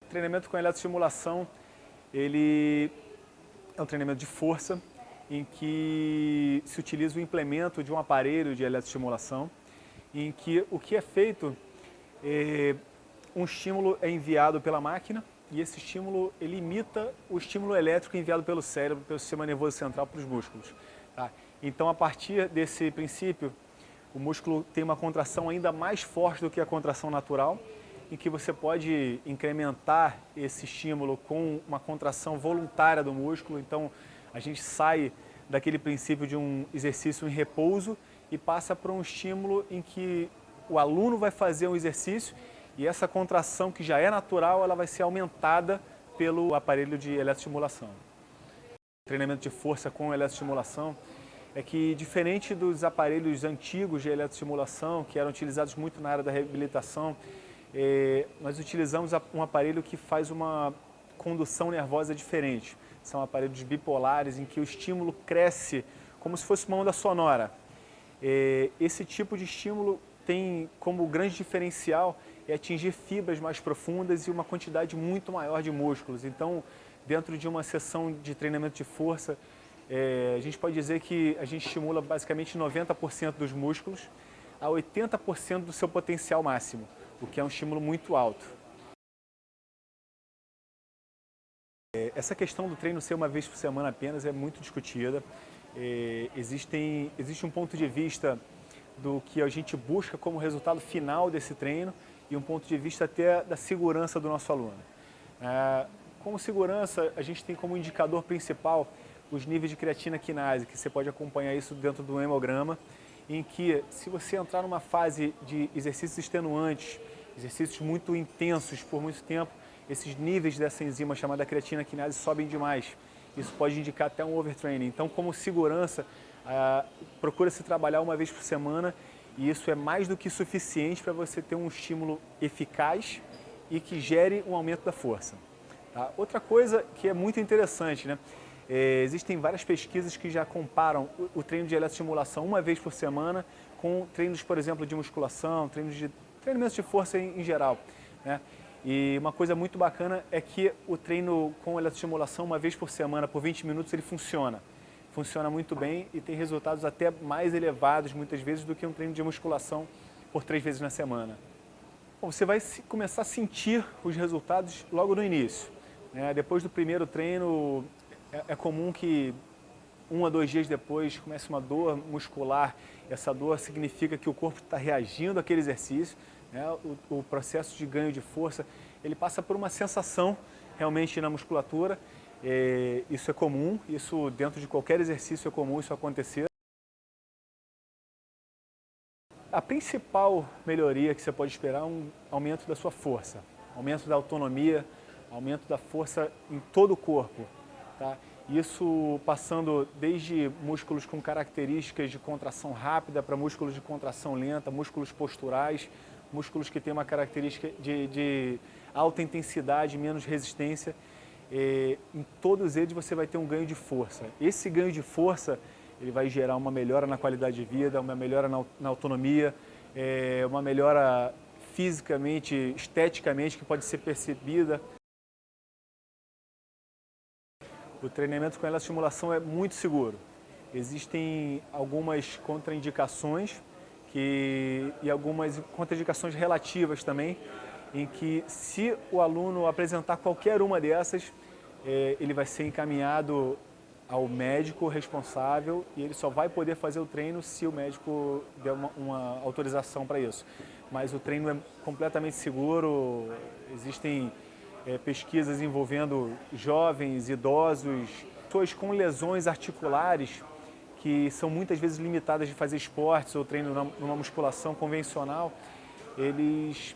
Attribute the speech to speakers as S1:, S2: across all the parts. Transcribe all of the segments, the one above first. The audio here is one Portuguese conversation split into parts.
S1: treinamento com eletroestimulação, ele é um treinamento de força, em que se utiliza o implemento de um aparelho de eletroestimulação, em que o que é feito um estímulo é enviado pela máquina e esse estímulo ele imita o estímulo elétrico enviado pelo cérebro, pelo sistema nervoso central para os músculos. Tá? Então, a partir desse princípio, o músculo tem uma contração ainda mais forte do que a contração natural, em que você pode incrementar esse estímulo com uma contração voluntária do músculo. Então, a gente sai daquele princípio de um exercício em repouso e passa para um estímulo em que o aluno vai fazer um exercício e essa contração que já é natural, ela vai ser aumentada pelo aparelho de eletroestimulação. O treinamento de força com eletroestimulação é que, diferente dos aparelhos antigos de eletroestimulação, que eram utilizados muito na área da reabilitação, nós utilizamos um aparelho que faz uma condução nervosa diferente. São aparelhos bipolares em que o estímulo cresce como se fosse uma onda sonora. Esse tipo de estímulo tem como grande diferencial atingir fibras mais profundas e uma quantidade muito maior de músculos. Então, dentro de uma sessão de treinamento de força, a gente pode dizer que a gente estimula basicamente 90% dos músculos a 80% do seu potencial máximo, o que é um estímulo muito alto. Essa questão do treino ser uma vez por semana apenas é muito discutida. Existe um ponto de vista do que a gente busca como resultado final desse treino e um ponto de vista até da segurança do nosso aluno. Como segurança, a gente tem como indicador principal os níveis de creatina quinase, que você pode acompanhar isso dentro do hemograma, em que se você entrar numa fase de exercícios extenuantes, exercícios muito intensos por muito tempo, esses níveis dessa enzima chamada creatina quinase sobem demais. Isso pode indicar até um overtraining. Então, como segurança, procura-se trabalhar uma vez por semana e isso é mais do que suficiente para você ter um estímulo eficaz e que gere um aumento da força. Tá? Outra coisa que é muito interessante, né? Existem várias pesquisas que já comparam o treino de eletroestimulação uma vez por semana com treinos, por exemplo, de musculação, treinamentos de força em geral, né? E uma coisa muito bacana é que o treino com eletroestimulação uma vez por semana, por 20 minutos, ele funciona. Funciona muito bem e tem resultados até mais elevados, muitas vezes, do que um treino de musculação por 3 vezes na semana. Bom, você vai começar a sentir os resultados logo no início, né? Depois do primeiro treino, é comum que 1 a 2 dias depois comece uma dor muscular. Essa dor significa que o corpo está reagindo àquele exercício, né? O processo de ganho de força, ele passa por uma sensação realmente na musculatura. Isso é comum, isso dentro de qualquer exercício é comum isso acontecer. A principal melhoria que você pode esperar é um aumento da sua força, aumento da autonomia, aumento da força em todo o corpo. Tá? Isso passando desde músculos com características de contração rápida para músculos de contração lenta, músculos posturais, músculos que têm uma característica de alta intensidade, menos resistência. Em todos eles você vai ter um ganho de força. Esse ganho de força ele vai gerar uma melhora na qualidade de vida, uma melhora na autonomia, uma melhora fisicamente, esteticamente que pode ser percebida. O treinamento com eletroestimulação é muito seguro. Existem algumas contraindicações e algumas contraindicações relativas também, em que se o aluno apresentar qualquer uma dessas, ele vai ser encaminhado ao médico responsável e ele só vai poder fazer o treino se o médico der uma autorização para isso. Mas o treino é completamente seguro, existem pesquisas envolvendo jovens, idosos, pessoas com lesões articulares que são muitas vezes limitadas de fazer esportes ou treino numa musculação convencional, eles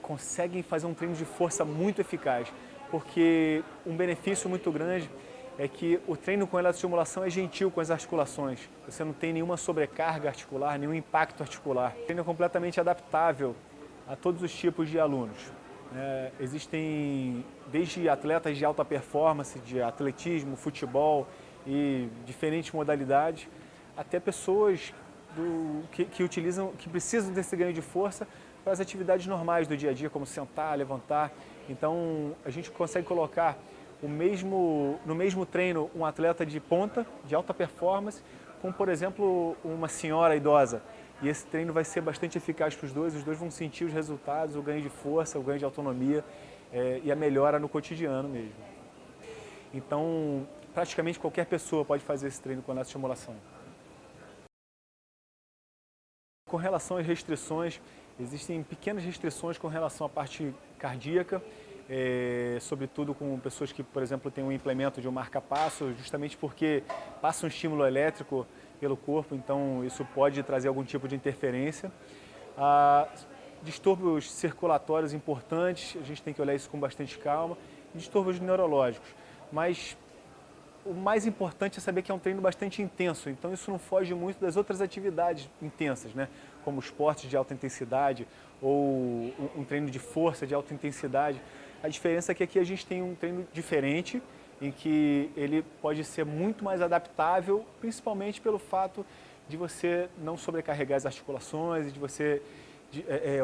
S1: conseguem fazer um treino de força muito eficaz, porque um benefício muito grande é que o treino com eletroestimulação é gentil com as articulações. Você não tem nenhuma sobrecarga articular, nenhum impacto articular. O treino é completamente adaptável a todos os tipos de alunos. Existem desde atletas de alta performance, de atletismo, futebol e diferentes modalidades, até pessoas que precisam desse ganho de força para as atividades normais do dia a dia, como sentar, levantar. Então, a gente consegue colocar no mesmo treino um atleta de ponta, de alta performance, com, por exemplo, uma senhora idosa. E esse treino vai ser bastante eficaz para os dois vão sentir os resultados, o ganho de força, o ganho de autonomia e a melhora no cotidiano mesmo. Então, praticamente qualquer pessoa pode fazer esse treino com eletroestimulação. Com relação às restrições, existem pequenas restrições com relação à parte cardíaca, sobretudo com pessoas que, por exemplo, têm um implemento de um marca-passo, justamente porque passa um estímulo elétrico pelo corpo, então isso pode trazer algum tipo de interferência. Distúrbios circulatórios importantes, a gente tem que olhar isso com bastante calma, e distúrbios neurológicos. Mas o mais importante é saber que é um treino bastante intenso, então isso não foge muito das outras atividades intensas, né? Como esportes de alta intensidade ou um treino de força de alta intensidade. A diferença é que aqui a gente tem um treino diferente, em que ele pode ser muito mais adaptável, principalmente pelo fato de você não sobrecarregar as articulações e de você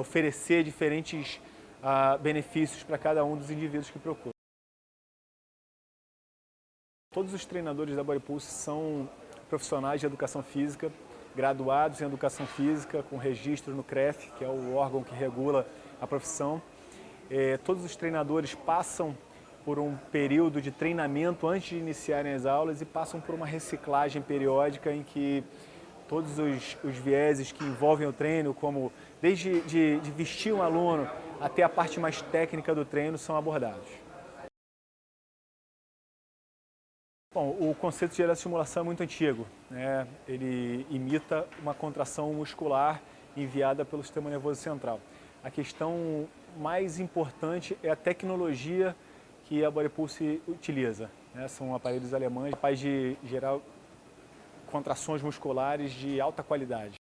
S1: oferecer diferentes benefícios para cada um dos indivíduos que procuram. Todos os treinadores da Body Pulse são profissionais de educação física, graduados em educação física, com registro no CREF, que é o órgão que regula a profissão. Todos os treinadores passam por um período de treinamento antes de iniciarem as aulas e passam por uma reciclagem periódica em que todos os vieses que envolvem o treino, como desde de vestir um aluno até a parte mais técnica do treino, são abordados. Bom, o conceito de eletroestimulação é muito antigo, né? Ele imita uma contração muscular enviada pelo sistema nervoso central. A questão mais importante é a tecnologia que a Body Pulse utiliza, né? São aparelhos alemães capazes de gerar contrações musculares de alta qualidade.